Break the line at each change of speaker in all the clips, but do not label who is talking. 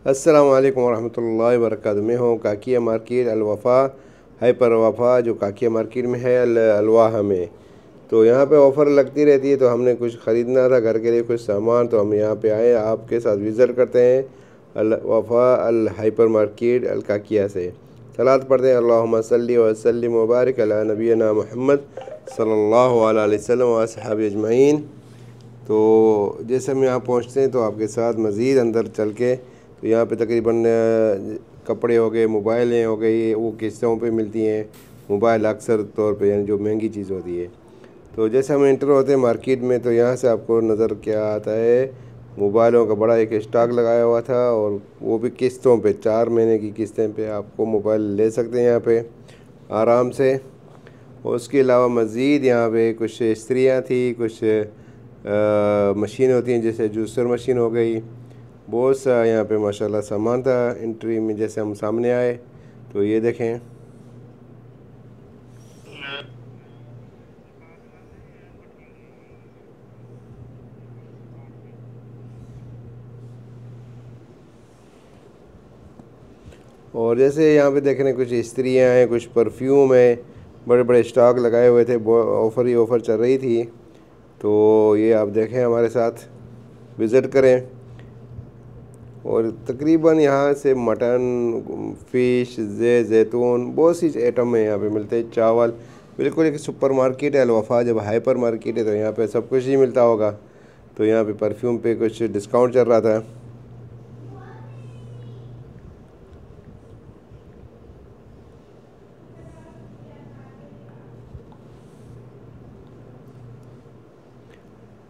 अस्सलाम वालेकुम रहमतुल्लाहि व बरकातुहू। मैं हूँ काकिया मार्केट अलवफ़ा हाइपर वफ़ा जो काकिया मार्केट में है अलवाह में। तो यहाँ पे ऑफ़र लगती रहती है, तो हमने कुछ ख़रीदना था घर के लिए कुछ सामान, तो हम यहाँ पे आए आपके साथ विज़िट करते हैं अलवफ़ा अल हाइपर मार्केट अल काकिया से। सलात पढ़ते हैं अल्लाहुम्मा सल्ली व सल्लिम व बारिक अला नबीना मुहम्मद सल्लल्लाहु अलैहि वसल्लम व अस्हाबी अजमईन। तो जैसे हम यहाँ पहुँचते हैं तो आपके साथ मज़ीद अंदर चल के, तो यहाँ पे तकरीबन कपड़े हो गए, मोबाइलें हो गई, वो किस्तों पे मिलती हैं मोबाइल अक्सर तौर पे, यानी जो महंगी चीज़ होती है। तो जैसे हम एंटर होते हैं मार्केट में, तो यहाँ से आपको नज़र क्या आता है, मोबाइलों का बड़ा एक स्टॉक लगाया हुआ था, और वो भी किस्तों पे, 4 महीने की किस्तें पे आपको मोबाइल ले सकते हैं यहाँ पे आराम से। और उसके अलावा मज़ीद यहाँ पे कुछ इस्त्रियाँ थी, कुछ मशीन होती हैं जैसे जूसर मशीन हो गई, बहुत सा यहाँ पे माशाल्लाह सामान था। एंट्री में जैसे हम सामने आए तो ये देखें, और जैसे यहाँ पे देख रहे हैं कुछ इस्त्रियाँ हैं, कुछ परफ्यूम है, बड़े बड़े स्टॉक लगाए हुए थे, ऑफ़र ही ऑफ़र चल रही थी। तो ये आप देखें, हमारे साथ विज़िट करें। और तकरीबन यहाँ से मटन, फ़िश, जैतून, बहुत सी आइटम है यहाँ पे मिलते हैं, चावल। बिल्कुल एक सुपर मार्केट है अलवफ़ा, जब हाइपर मार्केट है तो यहाँ पे सब कुछ ही मिलता होगा। तो यहाँ पे परफ्यूम पे कुछ डिस्काउंट चल रहा था।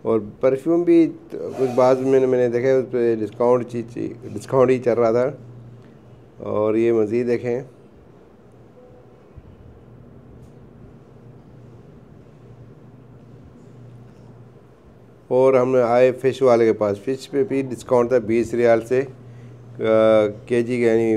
और परफ्यूम भी कुछ बाद में मैंने देखा उस पर डिस्काउंट ही चल रहा था। और ये मज़ीद देखें, और हम आए फ़िश वाले के पास। फ़िश पे भी डिस्काउंट था 20 रियाल से केजी के, यानी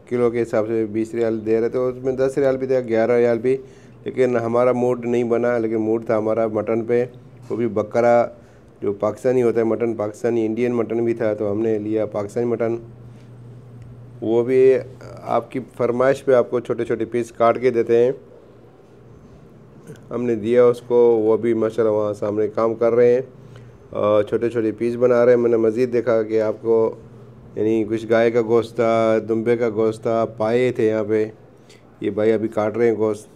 किलो के हिसाब से 20 रियाल दे रहे थे। उसमें 10 रियाल भी था, 11 रियाल भी। लेकिन हमारा मूड नहीं बना, लेकिन मूड था हमारा मटन पे, वो भी बकरा जो पाकिस्तानी होता है मटन, पाकिस्तानी इंडियन मटन भी था, तो हमने लिया पाकिस्तानी मटन। वो भी आपकी फरमाइश पे आपको छोटे छोटे पीस काट के देते हैं, हमने दिया उसको। वो भी माशाल्लाह वहाँ सामने काम कर रहे हैं, छोटे छोटे पीस बना रहे हैं। मैंने मज़ीद देखा कि आपको, यानी कुछ गाय का गोश्त था, दुम्बे का गोश्त था, पाए थे यहाँ पे। ये भाई अभी काट रहे हैं गोश्त,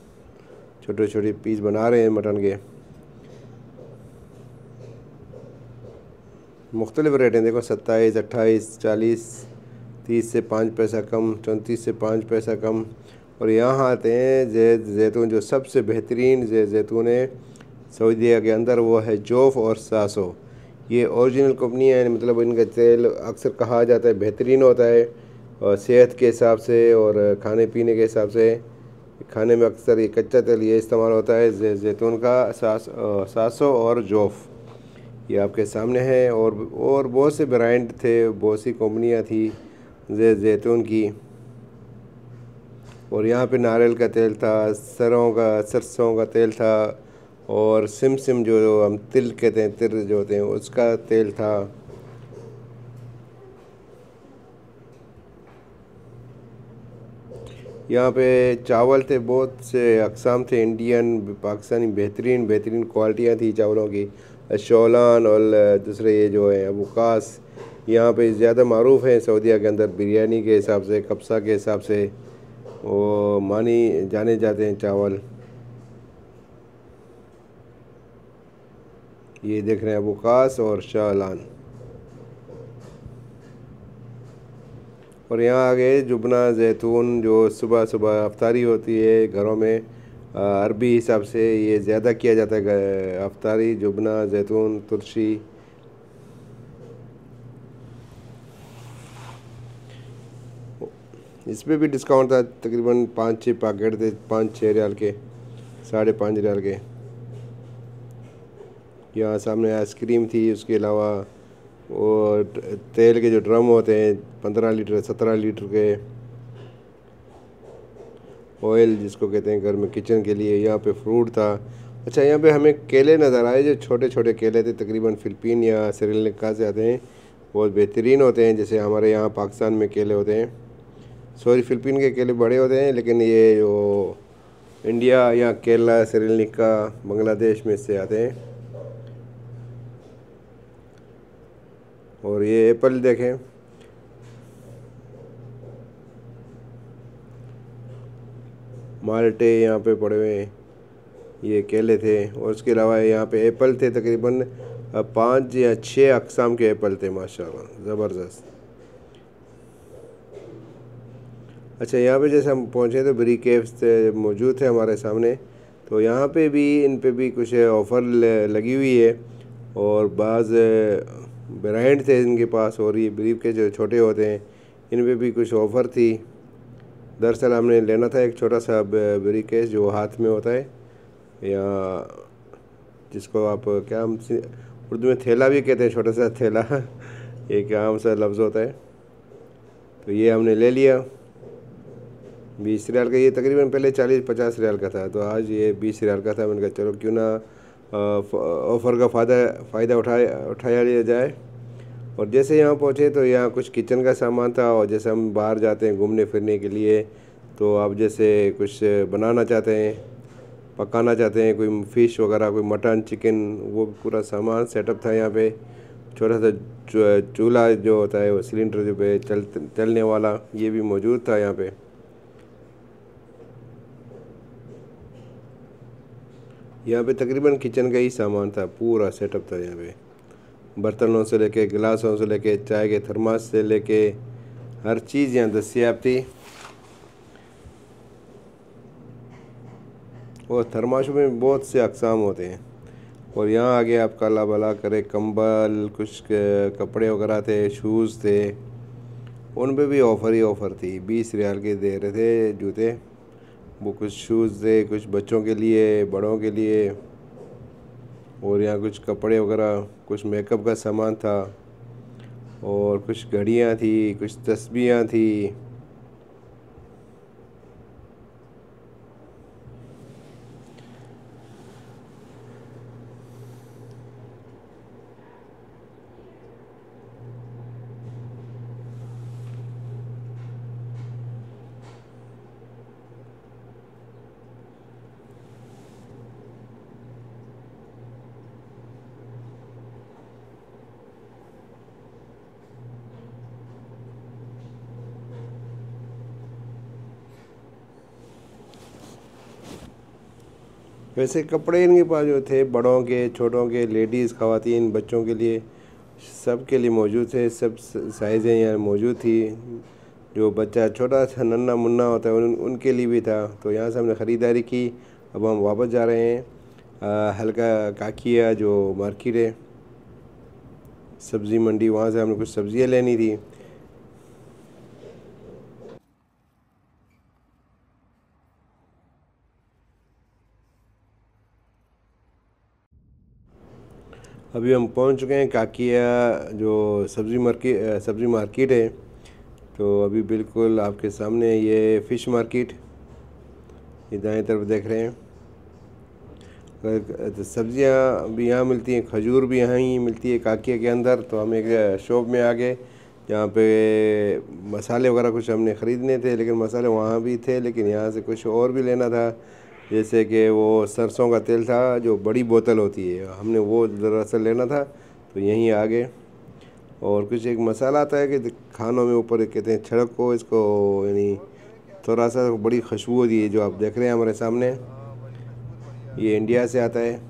छोटे छोटे पीस बना रहे हैं मटन के। मुख्तलिफ रेट हैं, देखो 27, 28, 40, 30 से 5 पैसा कम, 34 से 5 पैसा कम। और यहाँ आते हैं जैतून, जो सबसे बेहतरीन जैतून है सऊदीया के अंदर, वो है जोफ़ और सासो। ये ओरिजिनल कंपनी है, मतलब इनका तेल अक्सर कहा जाता है बेहतरीन होता है, और सेहत के हिसाब से और खाने पीने के हिसाब से। खाने में अक्सर ये कच्चा तेल ये इस्तेमाल होता है जैतून का, सासो और जोफ़, ये आपके सामने है। और बहुत से ब्रांड थे, बहुत सी कंपनियाँ थी जैतून की। और यहाँ पे नारियल का तेल था, सरसों का तेल था, और सिम जो हम तिल कहते हैं, तिर जो होते हैं, उसका तेल था। यहाँ पे चावल थे, बहुत से अक़साम थे, इंडियन, पाकिस्तानी, बेहतरीन बेहतरीन क्वालिटियाँ थी चावलों की। शौलान और दूसरे ये जो है अबूकास, यहाँ पे ज़्यादा मरूफ़ हैं सऊदीया के अंदर, बिरयानी के हिसाब से, कब्सा के हिसाब से वो मानी जाने जाते हैं चावल। ये देख रहे हैं अबूकास और शौलान। और यहाँ आगे जुबना जैतून, जो सुबह सुबह अफ्तारी होती है घरों में, अरबी हिसाब से ये ज़्यादा किया जाता है अफ्तारी, जुबना जैतून तुलसी। इस पर भी डिस्काउंट था, तकरीबन 5-6 पैकेट थे, 5-6 रियाल के, 5.5 रियाल के। यहाँ सामने आइसक्रीम थी, उसके अलावा वो तेल के जो ड्रम होते हैं 15 लीटर 17 लीटर के, ऑयल जिसको कहते हैं घर में किचन के लिए। यहाँ पे फ्रूट था। अच्छा, यहाँ पे हमें केले नज़र आए, जो छोटे छोटे केले थे, तकरीबन फ़िलिपीन या श्रीलंका से आते हैं, बहुत बेहतरीन होते हैं। जैसे हमारे यहाँ पाकिस्तान में केले होते हैं, सॉरी फ़िलिपीन के केले बड़े होते हैं, लेकिन ये जो इंडिया या केरला, श्रीलंका, बांग्लादेश में से आते हैं। और ये एप्पल देखें, माल्टे यहाँ पे पड़े हुए हैं, ये केले थे। और उसके अलावा यहाँ पे एप्पल थे, तकरीबन 5 या 6 अक़साम के एप्पल थे, माशाल्लाह ज़बरदस्त। अच्छा, यहाँ पे जैसे हम पहुँचे तो ब्री केव्स थे, मौजूद थे हमारे सामने। तो यहाँ पे भी, इन पे भी कुछ ऑफ़र लगी हुई है और बाज़ ब्रांड थे इनके पास। और ये ब्रीफ के जो छोटे होते हैं, इन पे भी कुछ ऑफ़र थी। दरअसल हमने लेना था एक छोटा सा ब्री केस जो हाथ में होता है, या जिसको आप क्या हम उर्दू में थैला भी कहते हैं, छोटा सा थैला एक आम सा लफ्ज़ होता है। तो ये हमने ले लिया 20 रियाल का। ये तकरीबन पहले 40-50 रियाल का था, तो आज ये 20 रियाल का था। मैंने कहा चलो क्यों ना ऑफ़र का फ़ायदा उठाया लिया जाए। और जैसे यहाँ पहुँचे तो यहाँ कुछ किचन का सामान था। और जैसे हम बाहर जाते हैं घूमने फिरने के लिए, तो आप जैसे कुछ बनाना चाहते हैं, पकाना चाहते हैं, कोई फ़िश वगैरह, कोई मटन, चिकन, वो पूरा सामान सेटअप था यहाँ पे। छोटा सा चूल्हा जो होता है, वो सिलेंडर जो पे चलने वाला, ये भी मौजूद था यहाँ पे। यहाँ पे तकरीबन किचन का ही सामान था, पूरा सेटअप था यहाँ पे। बर्तनों से लेके, गिलासों से लेके, चाय के थर्मास से लेके, हर चीज़ यहाँ दस्तियाब थी। और थर्माशों में बहुत से अक़साम होते हैं। और यहाँ आगे आपका अल्लाह भला करे, कंबल, कुछ कपड़े वगैरह थे, शूज़ थे, उन पे भी ऑफ़र ही ऑफ़र थी। 20 रियाल के दे रहे थे जूते। वो कुछ शूज़ थे, कुछ बच्चों के लिए, बड़ों के लिए। और यहाँ कुछ कपड़े वगैरह, कुछ मेकअप का सामान था, और कुछ घड़ियाँ थी, कुछ तस्बीहां थी। वैसे कपड़े इनके पास जो थे, बड़ों के, छोटों के, लेडीज़, ख़वातीन, बच्चों के लिए, सब के लिए मौजूद थे। सब साइज़ें यहाँ मौजूद थी। जो बच्चा छोटा सा नन्ना मुन्ना होता है, उनके लिए भी था। तो यहाँ से हमने ख़रीदारी की। अब हम वापस जा रहे हैं हल्का काकिया जो मार्केट है, सब्ज़ी मंडी, वहाँ से हमने कुछ सब्ज़ियाँ लेनी थी। अभी हम पहुंच चुके हैं काकिया जो सब्ज़ी मार्केट है। तो अभी बिल्कुल आपके सामने ये फ़िश मार्केट, ये दाएं तरफ देख रहे हैं। तो सब्ज़ियाँ भी यहाँ मिलती हैं, खजूर भी यहाँ ही मिलती है काकिया के अंदर। तो हम एक शॉप में आ गए जहाँ पे मसाले वगैरह कुछ हमने ख़रीदने थे, लेकिन मसाले वहाँ भी थे, लेकिन यहाँ से कुछ और भी लेना था। जैसे कि वो सरसों का तेल था, जो बड़ी बोतल होती है, हमने वो दरअसल लेना था। तो यहीं आ गए। और कुछ एक मसाला आता है कि खानों में ऊपर कहते हैं छिड़क को, इसको यानी थोड़ा सा बड़ी खुशबू होती है, जो आप देख रहे हैं हमारे सामने। ये इंडिया से आता है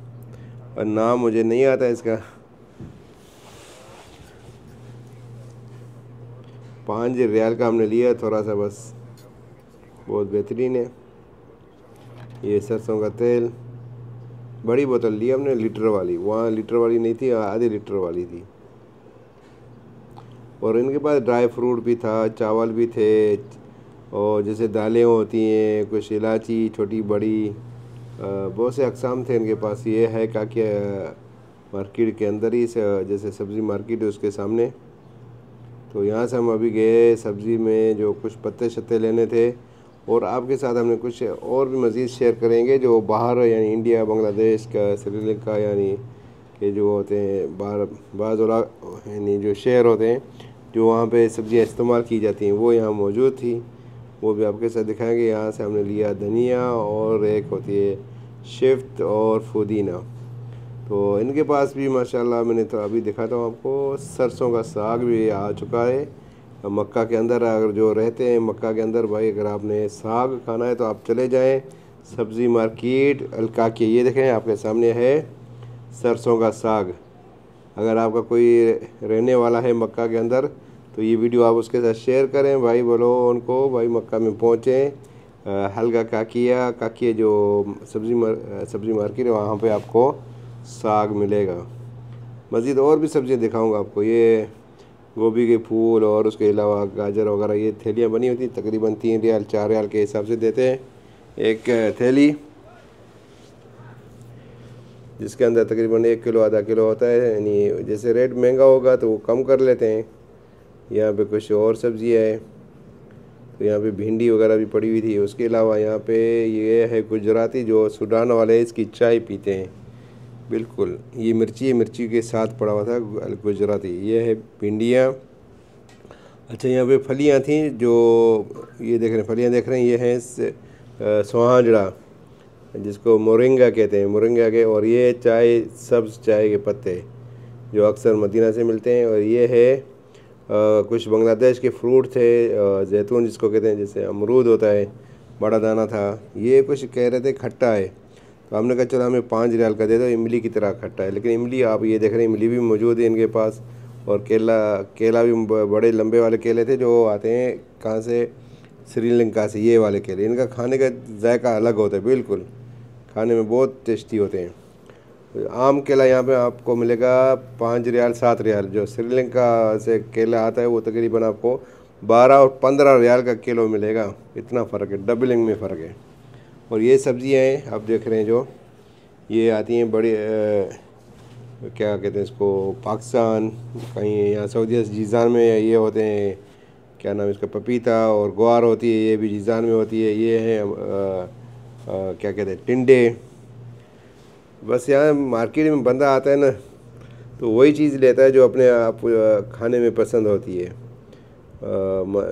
और नाम मुझे नहीं आता इसका। 5 रियाल का हमने लिया थोड़ा सा बस, बहुत बेहतरीन है। ये सरसों का तेल, बड़ी बोतल ली हमने, लीटर वाली। वहाँ लीटर वाली नहीं थी, आधे लीटर वाली थी। और इनके पास ड्राई फ्रूट भी था, चावल भी थे, और जैसे दालें होती हैं, कुछ इलायची छोटी बड़ी, बहुत से अक़साम थे इनके पास। ये है काकिया मार्केट के अंदर ही, जैसे सब्ज़ी मार्केट है उसके सामने। तो यहाँ से हम अभी गए सब्ज़ी में जो कुछ पत्ते शत्ते लेने थे। और आपके साथ हमने कुछ और भी मज़ीद शेयर करेंगे जो बाहर, यानी इंडिया, बांग्लादेश का, श्रीलंका, यानी कि जो होते हैं बाज़ यानी जो शहर होते हैं जो वहाँ पे सब्ज़ियाँ इस्तेमाल की जाती हैं वो यहाँ मौजूद थी, वो भी आपके साथ दिखाएंगे। यहाँ से हमने लिया धनिया और एक होती है शिफ्ट और पुदीना। तो इनके पास भी माशाल्लाह मैंने तो अभी दिखाता हूँ आपको, सरसों का साग भी आ चुका है। मक्का के अंदर अगर जो रहते हैं मक्का के अंदर भाई, अगर आपने साग खाना है तो आप चले जाएं सब्ज़ी मार्केट अलकाकिया। ये देखें आपके सामने है सरसों का साग। अगर आपका कोई रहने वाला है मक्का के अंदर तो ये वीडियो आप उसके साथ शेयर करें भाई, बोलो उनको भाई मक्का में पहुँचें। हल्का काकिया जो सब्ज़ी मार्केट है वहाँ पे आपको साग मिलेगा। मज़ीद और भी सब्ज़ियाँ दिखाऊंगा आपको। ये गोभी के फूल और उसके अलावा गाजर वगैरह, ये थैलियाँ बनी होती तकरीबन 3 रियाल 4 रियाल के हिसाब से देते हैं एक थैली, जिसके अंदर तकरीबन 1 किलो आधा किलो होता है। यानी जैसे रेट महंगा होगा तो वो कम कर लेते हैं। यहाँ पे कुछ और सब्ज़ियाँ है, तो यहाँ पे भिंडी वगैरह भी पड़ी हुई थी। उसके अलावा यहाँ पे ये है गुजराती जो सूडान वाले इसकी चाय पीते हैं, बिल्कुल ये मिर्ची के साथ पड़ा हुआ था गुजराती। ये है भिंडियाँ। अच्छा यहाँ पे फलियाँ थी जो ये देख रहे हैं, फलियाँ देख रहे हैं, ये हैं सोहांजड़ा जिसको मोरिंगा कहते हैं, मोरिंगा के। और ये सब्ज़ चाय के पत्ते जो अक्सर मदीना से मिलते हैं। और ये है कुछ बांग्लादेश के फ्रूट थे, जैतून जिसको कहते हैं, जैसे अमरूद होता है, बड़ा दाना था। ये कुछ कह रहे थे खट्टा है, तो हमने कहा चलो हमें 5 रियाल का दे दो, इमली की तरह खट्टा है। लेकिन इमली आप ये देख रहे हैं, इमली भी मौजूद है इनके पास। और केला भी बड़े लंबे वाले केले थे जो आते हैं कहाँ से, श्रीलंका से। ये वाले केले, इनका खाने का जायका अलग होता है, बिल्कुल खाने में बहुत टेस्टी होते हैं। आम केला यहाँ पे आपको मिलेगा 5 रियाल 7 रियाल। जो श्रीलंका से केला आता है वो तकरीबन आपको 12 और 15 रियाल का किलो मिलेगा। इतना फ़र्क है, डबलिंग में फ़र्क है। और ये सब्ज़ियाँ हैं आप देख रहे हैं जो ये आती हैं बड़ी क्या कहते हैं इसको, पाकिस्तान कहीं यहाँ सऊदी जीज़ान में ये होते हैं, क्या नाम इसका, पपीता और ग्वार होती है, ये भी जीज़ान में होती है। ये है क्या कहते हैं, टिंडे। बस यहाँ मार्केट में बंदा आता है ना तो वही चीज़ लेता है जो अपने आप खाने में पसंद होती है।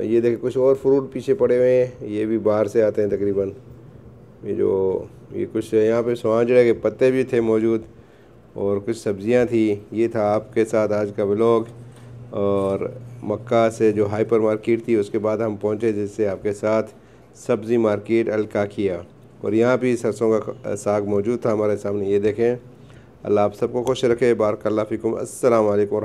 ये देखिए कुछ और फ्रूट पीछे पड़े हुए हैं, ये भी बाहर से आते हैं तकरीबन। ये कुछ यहाँ पे सोहांजड़ा के पत्ते भी थे मौजूद और कुछ सब्ज़ियाँ थी। ये था आपके साथ आज का व्लॉग। और मक्का से जो हाइपर मार्केट थी उसके बाद हम पहुँचे जिससे आपके साथ सब्ज़ी मार्केट अलकाकिया। और यहाँ भी सरसों का साग मौजूद था हमारे सामने, ये देखें। अल्लाह आप सबको खुश रखे। बारक अल्लाह फ़िकुम। अस्सलाम वालेकुम।